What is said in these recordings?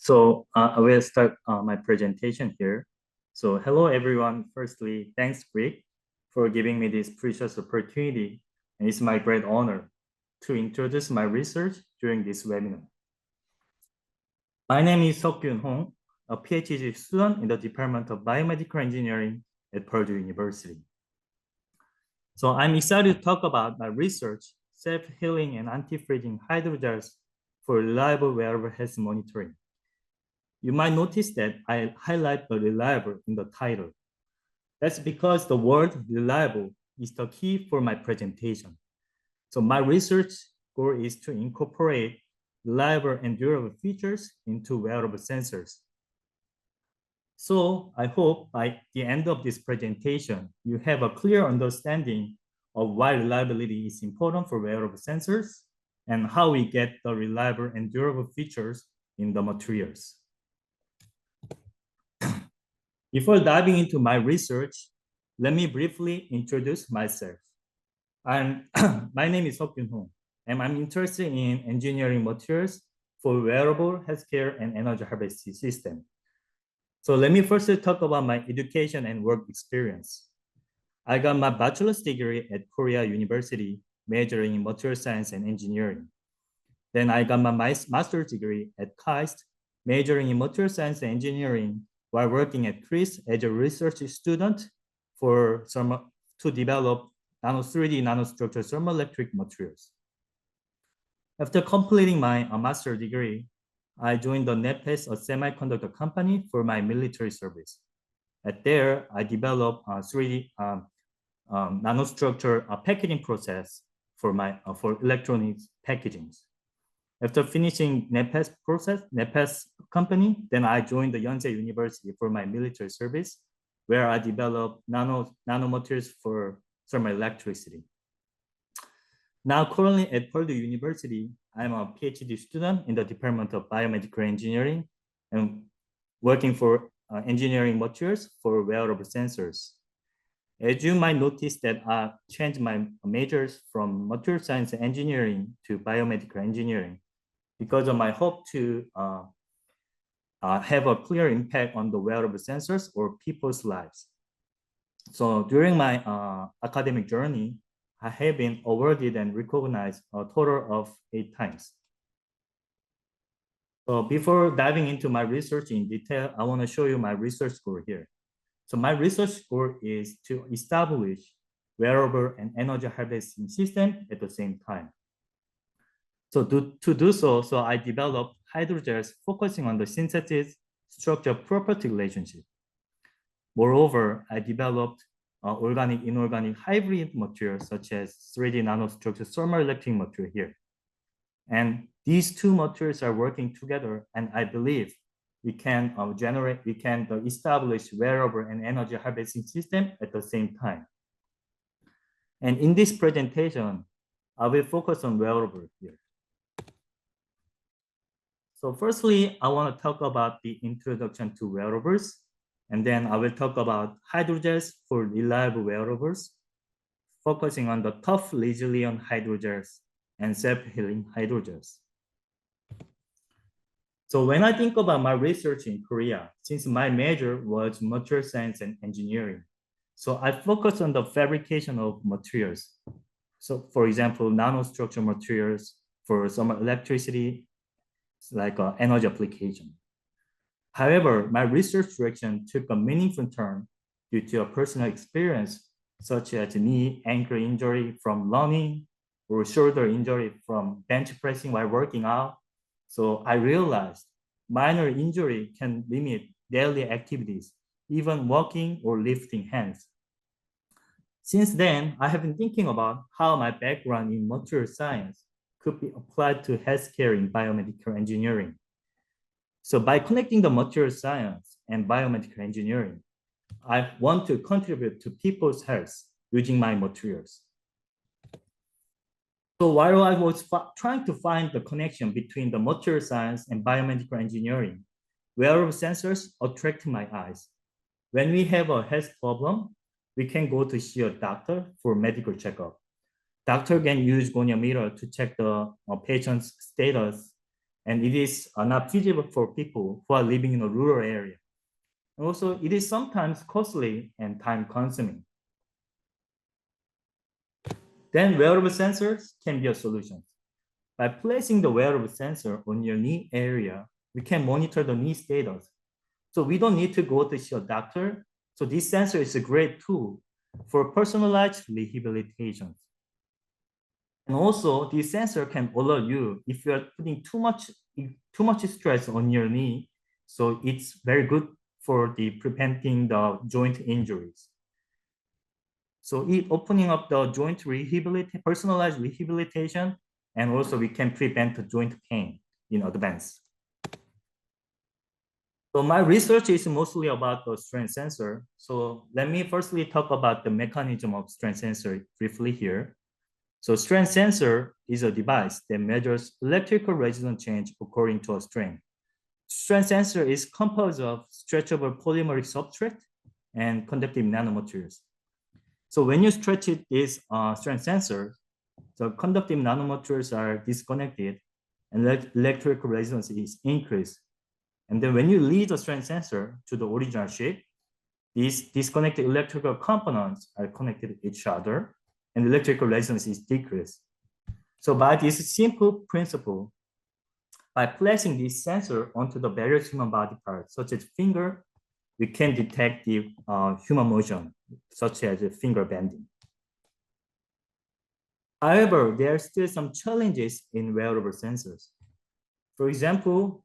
I will start my presentation here. So hello, everyone. Firstly, thanks, Rick, for giving me this precious opportunity. And it's my great honor to introduce my research during this webinar. My name is Seok-Kyun Hong, a PhD student in the Department of Biomedical Engineering at Purdue University. So I'm excited to talk about my research, self-healing and anti-freezing hydrogels for reliable wearable health monitoring. You might notice that I highlight the reliable in the title. That's because the word reliable is the key for my presentation. So my research goal is to incorporate reliable and durable features into wearable sensors. So I hope by the end of this presentation, you have a clear understanding of why reliability is important for wearable sensors and how we get the reliable and durable features in the materials. Before diving into my research, let me briefly introduce myself. My name is Seok-Kyun Hong, and I'm interested in engineering materials for wearable healthcare and energy harvesting system. So let me first talk about my education and work experience. I got my bachelor's degree at Purdue University, majoring in material science and engineering. Then I got my master's degree at KAIST, majoring in material science and engineering, while working at CRIS as a research student to develop 3D nanostructured thermoelectric materials. After completing my master's degree, I joined the NEPES, a semiconductor company, for my military service. There, I developed a 3D nanostructure packaging process for electronics packaging. After finishing NEPES company, then I joined the Yonsei University for my military service, where I developed nanomaterials for thermal electricity. Now, currently at Purdue University, I'm a PhD student in the Department of Biomedical Engineering and working for engineering materials for wearable sensors. As you might notice that I changed my majors from material science and engineering to biomedical engineering because of my hope to have a clear impact on the wearable sensors or people's lives. So during my academic journey, I have been awarded and recognized a total of 8 times. So before diving into my research in detail, I want to show you my research goal here. So my research goal is to establish wearable and energy harvesting system at the same time. So to do so, I developed hydrogels focusing on the synthesis structure property relationship. Moreover, I developed organic inorganic hybrid materials such as 3D nanostructured thermoelectric material here. And these two materials are working together, and I believe we can establish wearable and energy harvesting system at the same time. And in this presentation, I will focus on wearable here. So firstly, I want to talk about the introduction to wearables, and then I will talk about hydrogels for reliable wearables, focusing on the tough, resilient hydrogels and self-healing hydrogels. So when I think about my research in Korea, since my major was material science and engineering, so I focus on the fabrication of materials. So for example, nanostructured materials for thermal electricity, like energy application. However, my research direction took a meaningful turn due to a personal experience, such as knee ankle injury from running or shoulder injury from bench pressing while working out. So I realized minor injury can limit daily activities, even walking or lifting hands. Since then, I have been thinking about how my background in material science could be applied to healthcare in biomedical engineering. So by connecting the material science and biomedical engineering, I want to contribute to people's health using my materials. So while I was trying to find the connection between the material science and biomedical engineering, wearable sensors attract my eyes. When we have a health problem, we can go to see a doctor for medical checkup. Doctor can use goniometer to check the patient's status and it is not feasible for people who are living in a rural area. Also, it is sometimes costly and time consuming. Then wearable sensors can be a solution. By placing the wearable sensor on your knee area, we can monitor the knee status. So we don't need to go to see a doctor. So this sensor is a great tool for personalized rehabilitation. And also, this sensor can alert you if you are putting too much stress on your knee. So it's very good for the preventing the joint injuries. So it opening up the joint rehabilitation, personalized rehabilitation, and also we can prevent the joint pain in advance. So my research is mostly about the strength sensor. So let me firstly talk about the mechanism of strength sensor briefly here. So strength sensor is a device that measures electrical resistance change according to a strain. Strength sensor is composed of stretchable polymeric substrate and conductive nanomaterials. So when you stretch it, this strength sensor, the conductive nanomaterials are disconnected and electrical resistance is increased. And then when you lead the strength sensor to the original shape, these disconnected electrical components are connected to each other and electrical resistance is decreased. So by this simple principle, by placing this sensor onto the various human body parts, such as finger, we can detect the human motion, such as finger bending. However, there are still some challenges in wearable sensors. For example,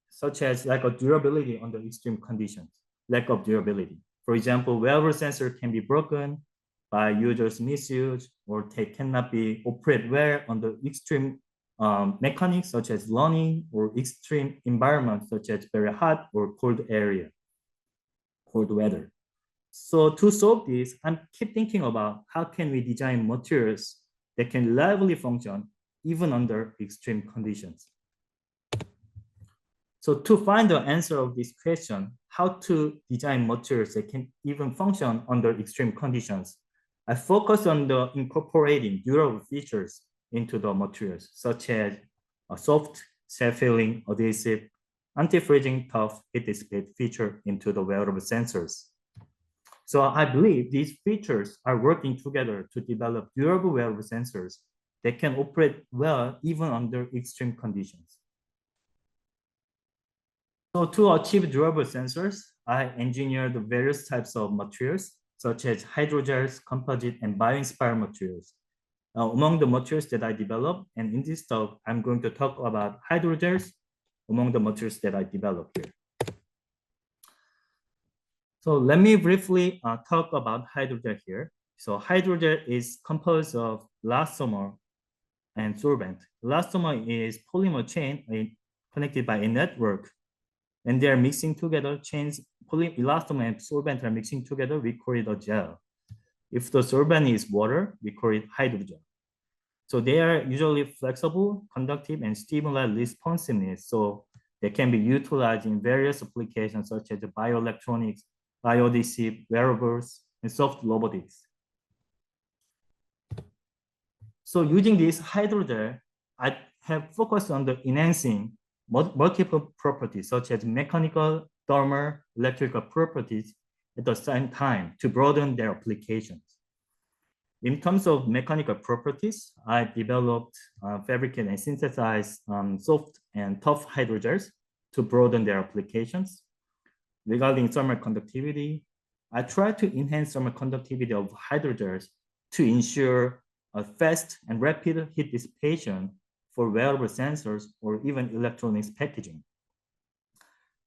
such as lack of durability under extreme conditions, lack of durability. For example, wearable sensor can be broken by users' misuse, or they cannot be operated well under extreme mechanics such as running or extreme environments such as very hot or cold area, cold weather. So to solve this, I keep thinking about how can we design materials that can reliably function even under extreme conditions. So to find the answer of this question, how to design materials that can even function under extreme conditions, I focus on the incorporating durable features into the materials, such as a soft, self-healing, adhesive, anti-freezing, tough, heat dissipate feature into the wearable sensors. So I believe these features are working together to develop durable wearable sensors that can operate well even under extreme conditions. So to achieve durable sensors, I engineered various types of materials, such as hydrogels, composite, and bio-inspired materials. Now, among the materials that I developed, and in this talk, I'm going to talk about hydrogels among the materials that I developed here. So let me briefly talk about hydrogel here. So hydrogel is composed of elastomer and solvent. Elastomer is polymer chain connected by a network, and they are mixing together. Chains, elastomer and solvent are mixing together. We call it a gel. If the solvent is water, we call it hydrogel. So they are usually flexible, conductive, and stimulate responsiveness. So they can be utilized in various applications such as bioelectronics, bioadhesive, wearables, and soft robotics. So using this hydrogel, I have focused on the enhancing multiple properties such as mechanical, thermal, electrical properties at the same time to broaden their applications. In terms of mechanical properties, I developed, fabricated, and synthesized soft and tough hydrogels to broaden their applications. Regarding thermal conductivity, I try to enhance thermal conductivity of hydrogels to ensure a fast and rapid heat dissipation for wearable sensors or even electronics packaging.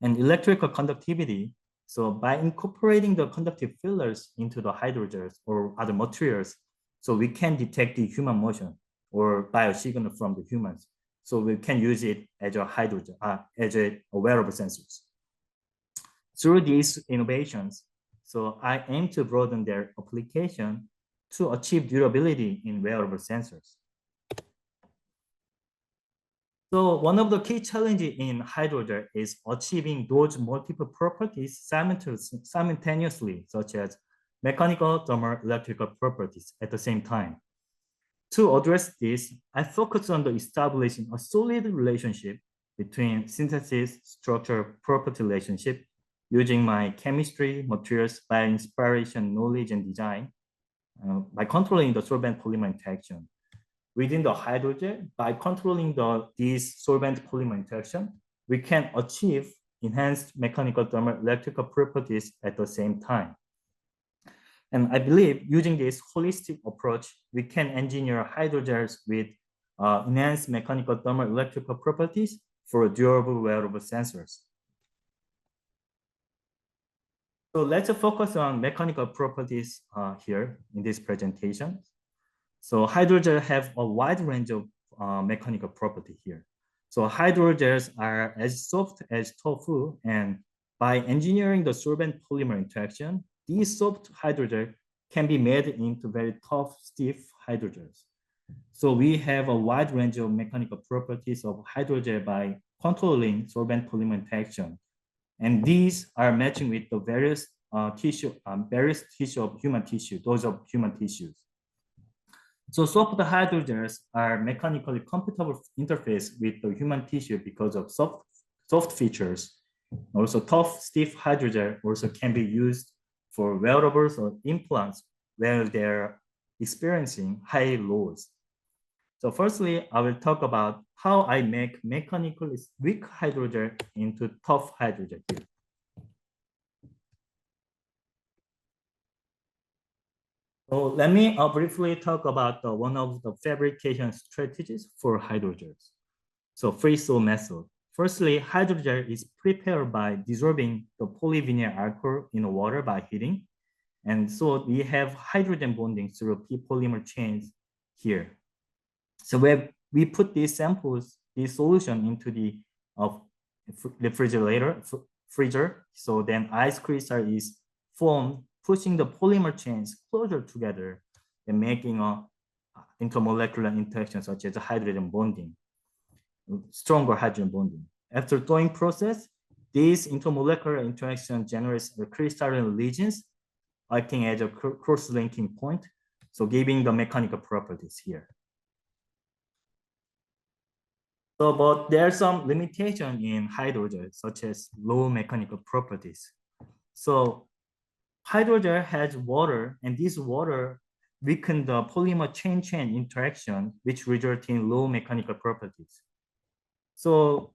And electrical conductivity, so by incorporating the conductive fillers into the hydrogels or other materials, so we can detect the human motion or biosignal from the humans. So we can use it as a hydrogel, as a wearable sensors. Through these innovations, so I aim to broaden their application to achieve durability in wearable sensors. So one of the key challenges in hydrogel is achieving those multiple properties simultaneously, such as mechanical, thermal, electrical properties at the same time. To address this, I focus on establishing a solid relationship between synthesis structure property relationship using my chemistry, materials, bio-inspiration, knowledge, and design by controlling the solvent polymer interaction. Within the hydrogel, by controlling these solvent polymer interaction, we can achieve enhanced mechanical thermal electrical properties at the same time. And I believe using this holistic approach, we can engineer hydrogels with enhanced mechanical thermal electrical properties for durable wearable sensors. So let's focus on mechanical properties here in this presentation. So hydrogels have a wide range of mechanical property here. So hydrogels are as soft as tofu, and by engineering the solvent polymer interaction, these soft hydrogels can be made into very tough, stiff hydrogels. So we have a wide range of mechanical properties of hydrogel by controlling solvent polymer interaction. And these are matching with the various tissue of human tissue, those of human tissues. So soft hydrogels are mechanically compatible interface with the human tissue because of soft features. Also, tough, stiff hydrogel also can be used for wearables or implants where they're experiencing high loads. So firstly, I will talk about how I make mechanically weak hydrogel into tough hydrogel here. So let me briefly talk about one of the fabrication strategies for hydrogels. So freeze-thaw method. Firstly, hydrogel is prepared by dissolving the polyvinyl alcohol in water by heating. And so we have hydrogen bonding through P-polymer chains here. So we put these samples, this solution into the refrigerator, freezer. So then ice crystal is formed, pushing the polymer chains closer together and making a intermolecular interaction such as hydrogen bonding, stronger hydrogen bonding. After thawing process, this intermolecular interaction generates crystalline regions acting as a cross-linking point, so giving the mechanical properties here. So, but there are some limitations in hydrogel, such as low mechanical properties. So hydrogel has water, and this water weaken the polymer chain-chain interaction, which result in low mechanical properties. So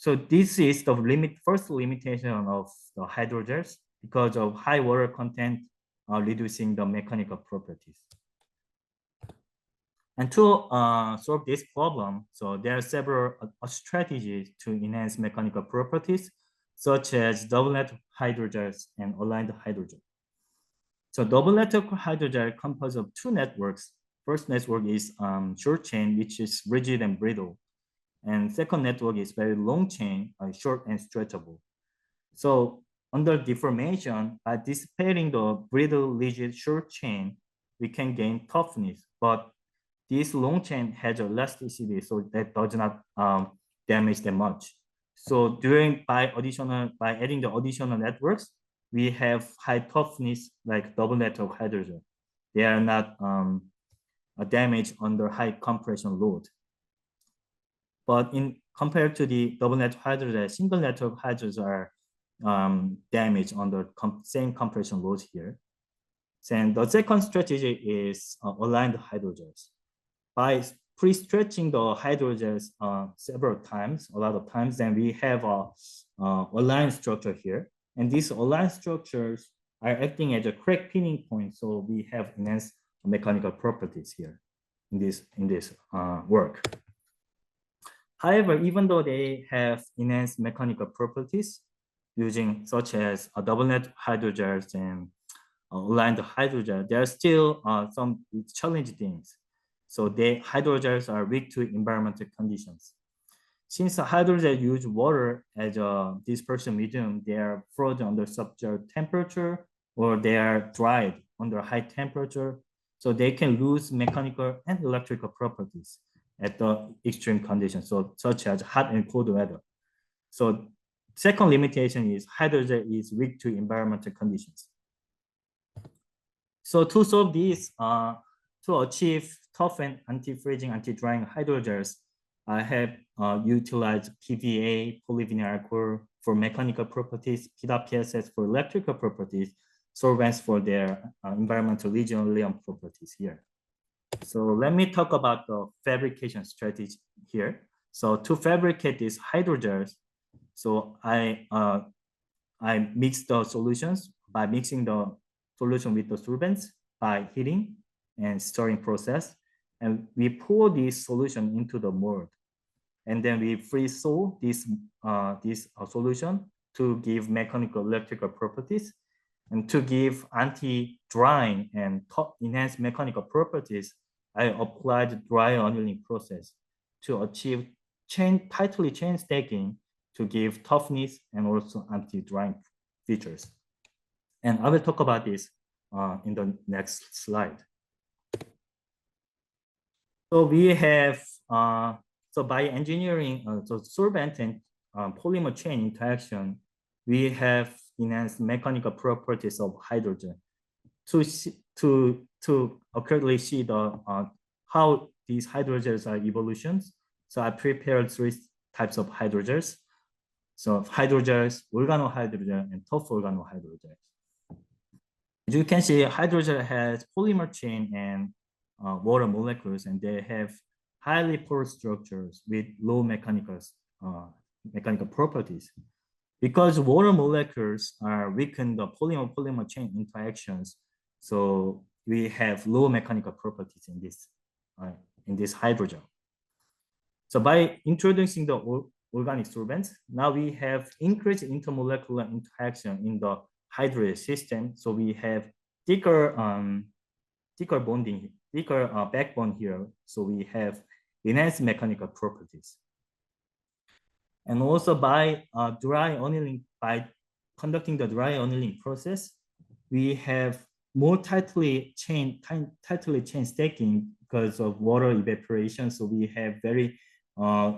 this is the first limitation of the hydrogels because of high water content reducing the mechanical properties. And to solve this problem, so there are several strategies to enhance mechanical properties, such as double network hydrogels and aligned hydrogel. So double network hydrogel composed of two networks. First network is short chain, which is rigid and brittle. And second network is very long chain, short and stretchable. So under deformation, by dissipating the brittle, rigid, short chain, we can gain toughness. But this long chain has elasticity, so that does not damage that much. So by adding the additional networks, we have high toughness like double network hydrogel. They are not damaged under high compression load. But compared to the double network hydrogel, single network hydrogels are damaged under same compression loads here. And the second strategy is aligned hydrogels. By pre-stretching the hydrogels a lot of times, then we have a aligned structure here. And these aligned structures are acting as a crack pinning point. So we have enhanced mechanical properties here in this work. However, even though they have enhanced mechanical properties using such as a double net hydrogels and aligned hydrogel, there are still some challenging things. So hydrogels are weak to environmental conditions. Since the hydrogel use water as a dispersion medium, they are frozen under subzero temperature or they are dried under high temperature. So they can lose mechanical and electrical properties at the extreme conditions, so such as hot and cold weather. So second limitation is hydrogel is weak to environmental conditions. So to solve this, to achieve tough and anti-freezing, anti-drying hydrogels, I have utilized PVA, polyvinyl alcohol for mechanical properties, PWPSS for electrical properties, solvents for their environmental regional properties here. So let me talk about the fabrication strategy here. So to fabricate these hydrogels, so I mix the solutions by mixing the solution with the solvents by heating and stirring process. And we pour this solution into the mold. And then we freeze thaw this solution to give mechanical electrical properties. And to give anti-drying and enhanced mechanical properties, I applied dry annealing process to achieve tightly chain stacking to give toughness and also anti-drying features. And I will talk about this in the next slide. So we have, so by engineering the solvent and polymer chain interaction, we have enhanced mechanical properties of hydrogen to accurately see the how these hydrogels are evolutions. So I prepared 3 types of hydrogels. So hydrogels, organohydrogel, and tough organohydrogels. As you can see, hydrogel has polymer chain and water molecules, and they have highly porous structures with low mechanical properties. Because water molecules are weaken the polymer chain interactions, so we have low mechanical properties in this hydrogel. So by introducing the organic solvents, now we have increased intermolecular interaction in the hydrogel system. So we have thicker bonding, thicker backbone here. So we have enhanced mechanical properties. And also by conducting the dry annealing process, we have more tightly chain stacking because of water evaporation. So we have very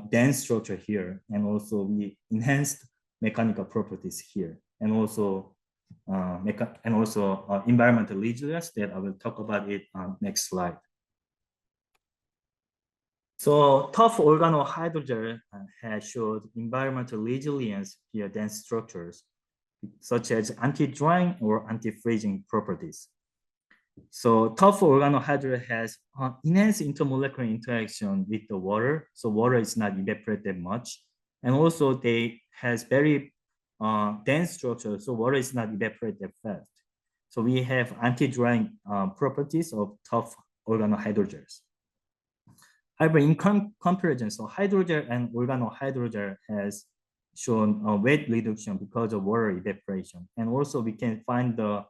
dense structure here, and also we enhanced mechanical properties here, and also environmental resilience that I will talk about it on next slide. So tough organohydrogel has showed environmental resilience via dense structures, such as anti-drying or anti-freezing properties. So tough organohydrogel has enhanced intermolecular interaction with the water. So water is not evaporated much. And also they has very dense structure. So water is not evaporated fast. So we have anti-drying properties of tough organohydrogels. However, in comparison, so hydrogel and organohydrogel has shown weight reduction because of water evaporation. And also we can find the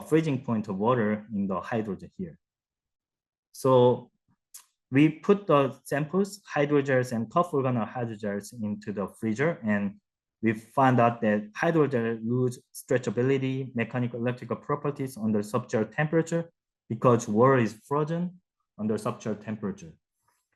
freezing point of water in the hydrogel here. So we put the samples, hydrogels and tough organohydrogels into the freezer, and we found out that hydrogel lose stretchability, mechanical electrical properties under subzero temperature because water is frozen under subzero temperature.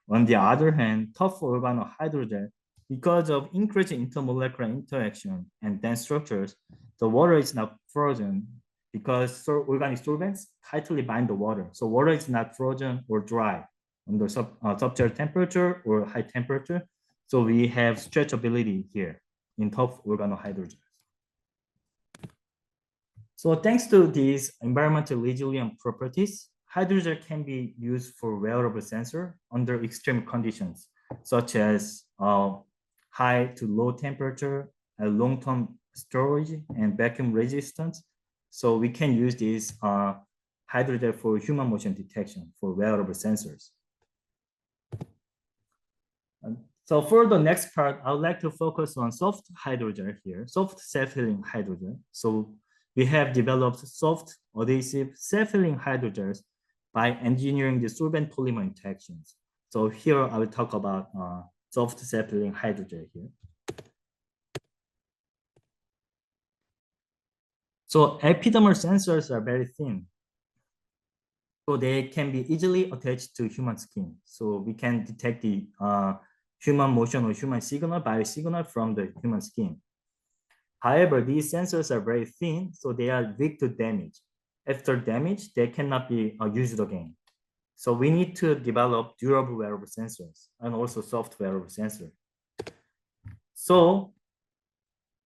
On the other hand, tough organohydrogel, because of increasing intermolecular interaction and dense structures, the water is not frozen because organic solvents tightly bind the water. So water is not frozen or dry under subzero temperature or high temperature. So we have stretchability here in tough organohydrogels. So thanks to these environmental resilient properties, hydrogel can be used for wearable sensor under extreme conditions, such as high to low temperature, long-term storage, and vacuum resistance. So we can use this hydrogel for human motion detection for wearable sensors. So for the next part, I would like to focus on soft hydrogel here, soft self-healing hydrogel. So we have developed soft, adhesive, self-healing hydrogels by engineering the solvent polymer interactions. So here I will talk about soft self-healing hydrogel here. So epidermal sensors are very thin. So they can be easily attached to human skin. So we can detect the human motion or human signal, biosignal from the human skin. However, these sensors are very thin, so they are weak to damage. After damage, they cannot be used again. So we need to develop durable wearable sensors and also soft wearable sensors. So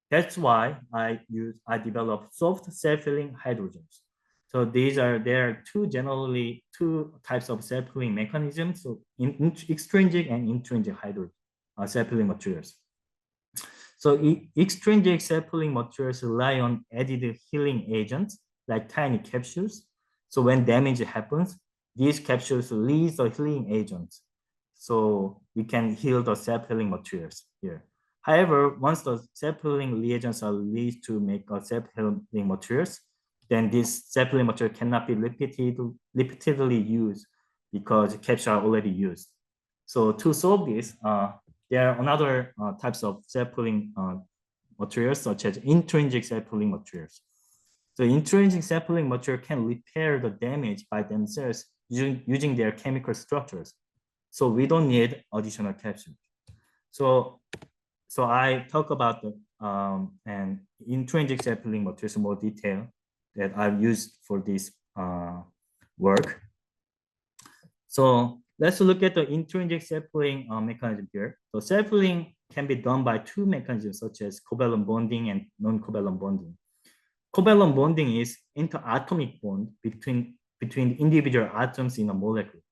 that's why I developed soft self-healing hydrogels. So there are generally two types of self-healing mechanisms, so extrinsic and intrinsic self-healing materials. So extrinsic self-healing materials rely on added healing agents like tiny capsules. So when damage happens, these capsules release the healing agents. So we can heal the self-healing materials here. However, once the self-healing reagents are released to make self-healing materials, then this self-healing material cannot be repeatedly used because capsules are already used. So to solve this, there are another types of self-healing materials such as intrinsic self-healing materials. So intrinsic self-healing material can repair the damage by themselves using their chemical structures. So we don't need additional capsules. So I talk about the and intrinsic self-healing materials in more detail that I've used for this work. So let's look at the intrinsic self-healing mechanism here. So self-healing can be done by two mechanisms such as covalent bonding and non-covalent bonding. Covalent bonding is interatomic bond between individual atoms in a molecule.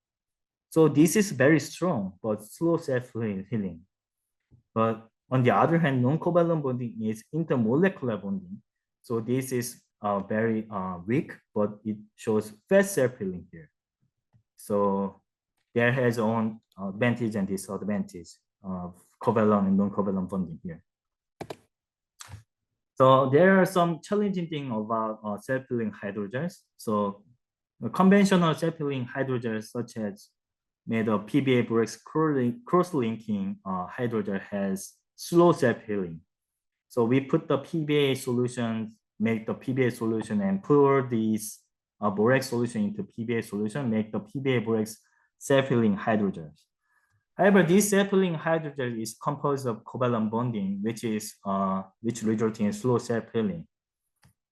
So this is very strong but slow self-healing. But on the other hand, non-covalent bonding is intermolecular bonding. So this is very weak, but it shows fast self-healing here. So there has own advantage and disadvantage of covalent and non-covalent bonding here. So there are some challenging things about self-healing hydrogels. So conventional self-healing hydrogels such as made of PBA borax cross-linking hydrogel has slow self-healing. So we put the PBA solution, make the PBA solution and pour these borax solution into PBA solution, make the PBA borax self-healing hydrogels. However, this self-healing hydrogel is composed of covalent bonding, which results in slow self-healing.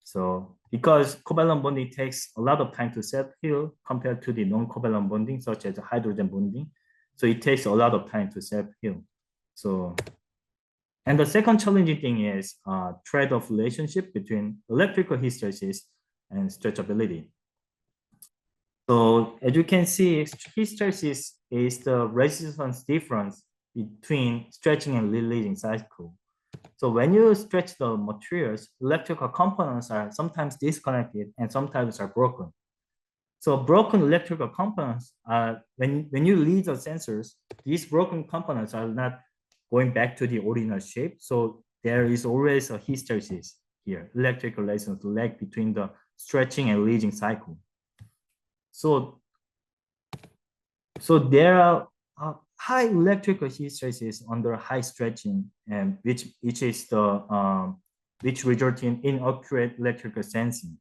So because covalent bonding takes a lot of time to self-heal compared to the non-covalent bonding, such as hydrogen bonding, so it takes a lot of time to self-heal. So, and the second challenging thing is trade-off relationship between electrical hysteresis and stretchability. So as you can see, hysteresis is the resistance difference between stretching and releasing cycle. So when you stretch the materials, electrical components are sometimes disconnected and sometimes are broken. So broken electrical components are, when you release the sensors, these broken components are not going back to the original shape. So there is always a hysteresis here, electrical resistance lag between the stretching and releasing cycle. So there are high electrical hysteresis under high stretching, and which result in inaccurate electrical sensing.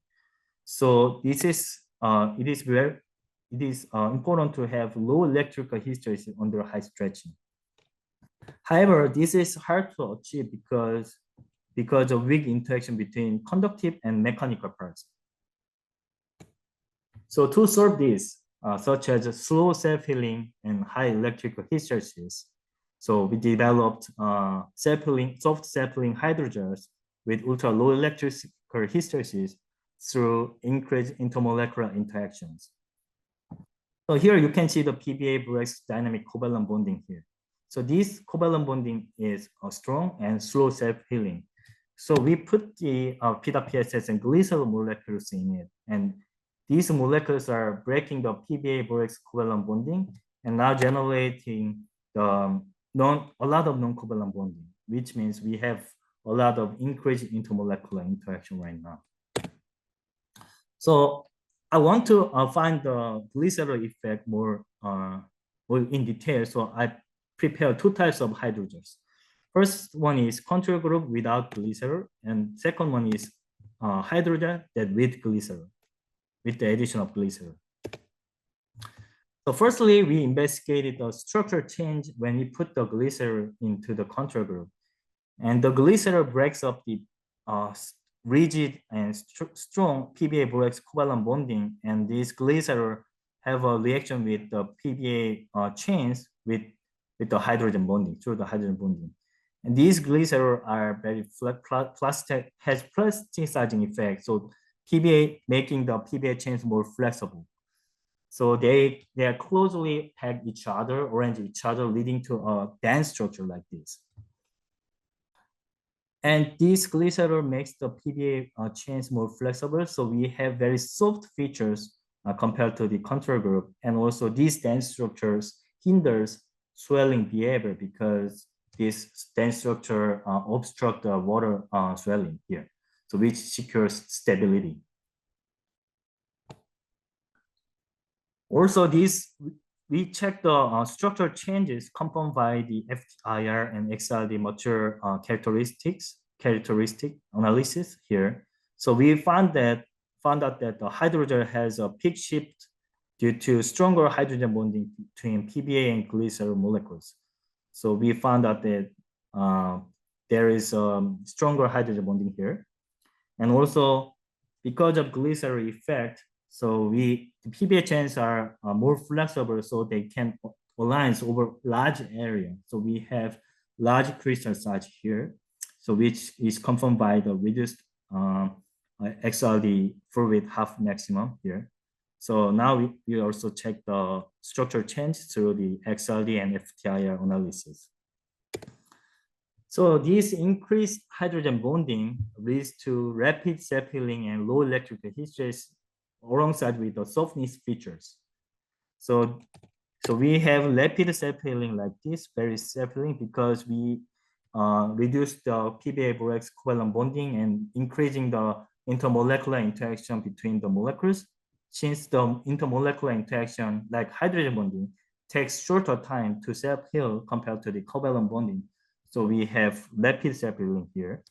So this is it is important to have low electrical hysteresis under high stretching. However, this is hard to achieve because of weak interaction between conductive and mechanical parts. So to solve this, such as slow self-healing and high electrical hysteresis, so we developed soft self-healing hydrogels with ultra-low electrical hysteresis through increased intermolecular interactions. So here you can see the PBA borax dynamic covalent bonding here. So this covalent bonding is strong and slow self-healing. So we put the PWPSS and glycerol molecules in it, and these molecules are breaking the PBA borax covalent bonding and now generating a lot of non-covalent bonding, which means we have a lot of increased intermolecular interaction right now. So I want to find the glycerol effect more in detail. So I prepared two types of hydrogels. First one is control group without glycerol, and second one is hydrogel that with glycerol, with the addition of glycerol. So firstly, we investigated the structural change when we put the glycerol into the control group. And the glycerol breaks up the rigid and strong PBA borax covalent bonding, and this glycerol have a reaction with the PBA chains with the hydrogen bonding, through the hydrogen bonding. And these glycerol are very plastic, has plasticizing effect. So PBA, making the PBA chains more flexible. So they are closely packed each other, arrange each other, leading to a dense structure like this. And this glycerol makes the PBA chains more flexible. So we have very soft features compared to the control group. And also these dense structures hinders swelling behavior because this dense structure obstruct the water swelling here, so which secures stability. Also, we check the structural changes confirmed by the FTIR and XRD material characteristic analysis here. So we found out that the hydrogel has a peak shift due to stronger hydrogen bonding between PBA and glycerol molecules. So we found out that there is stronger hydrogen bonding here. And also, because of glycerol effect, so the PBA chains are more flexible, so they can align over large area. So we have large crystal size here, so which is confirmed by the reduced XRD fluid half maximum here. So now we also check the structural change through the XRD and FTIR analysis. So this increased hydrogen bonding leads to rapid self-healing and low electrical heat stress alongside with the softness features. So we have rapid self-healing like this, very self-healing, because we reduce the PBA-borax covalent bonding and increasing the intermolecular interaction between the molecules. Since the intermolecular interaction, like hydrogen bonding, takes shorter time to self-heal compared to the covalent bonding. So we have rapid self-healing here.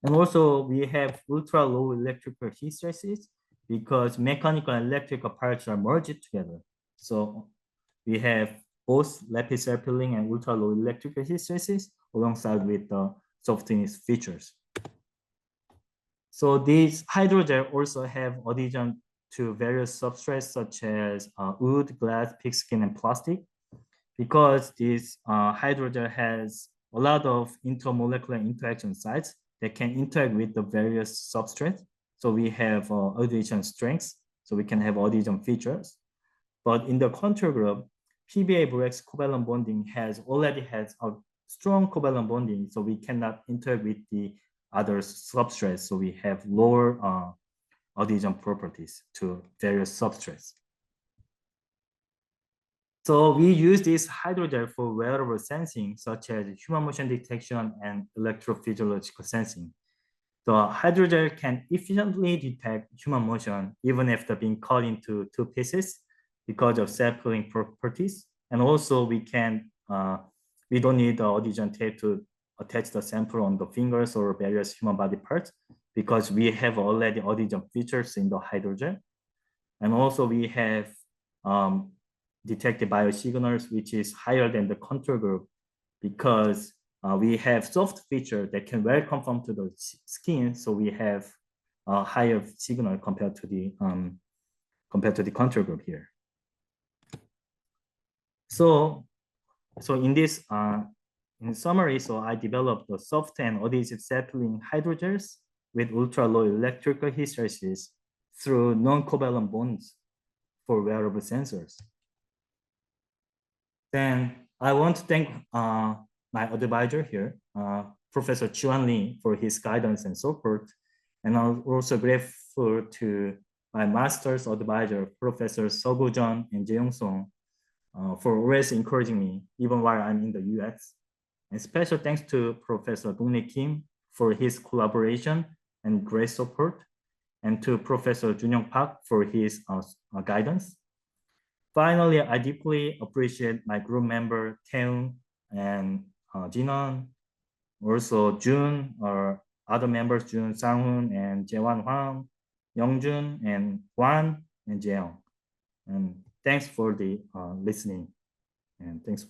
And also we have ultra low electrical heat stresses because mechanical and electrical parts are merged together. So we have both rapid self-healing and ultra low electrical heat stresses alongside with the softness features. So these hydrogel also have adhesion to various substrates such as wood, glass, pigskin, and plastic. Because this hydrogel has a lot of intermolecular interaction sites that can interact with the various substrates. So we have adhesion strengths, so we can have adhesion features. But in the control group, PBA-borax covalent bonding already has a strong covalent bonding, so we cannot interact with the other substrates. So we have lower adhesion properties to various substrates. So we use this hydrogel for wearable sensing, such as human motion detection and electrophysiological sensing. The hydrogel can efficiently detect human motion, even after being cut into two pieces because of self-healing properties. And also we don't need the adhesion tape to attach the sample on the fingers or various human body parts because we have already adhesion features in the hydrogel. And also we have detected biosignals, which is higher than the control group because we have soft feature that can well conform to the skin. So we have a higher signal compared to the control group here. So in this, in summary, so I developed the soft and adhesive self-healing hydrogels with ultra low electrical heat stresses through non-covalent bonds for wearable sensors. Then I want to thank my advisor here, Professor Chiwan Lee, for his guidance and support. And I'm also grateful to my master's advisor, Professor Seogu Jeon and Jae-Young Song, for always encouraging me, even while I'm in the US. And special thanks to Professor Dong-Lee Kim for his collaboration and great support, and to Professor Junyoung Park for his guidance. Finally, I deeply appreciate my group member, Taeun and Jinon, also Jun, or other members, Jun Sang-hoon and Jae-Wan Hwang, Young-jun and Hwan and Jaeyoung. And thanks for the listening. And thanks.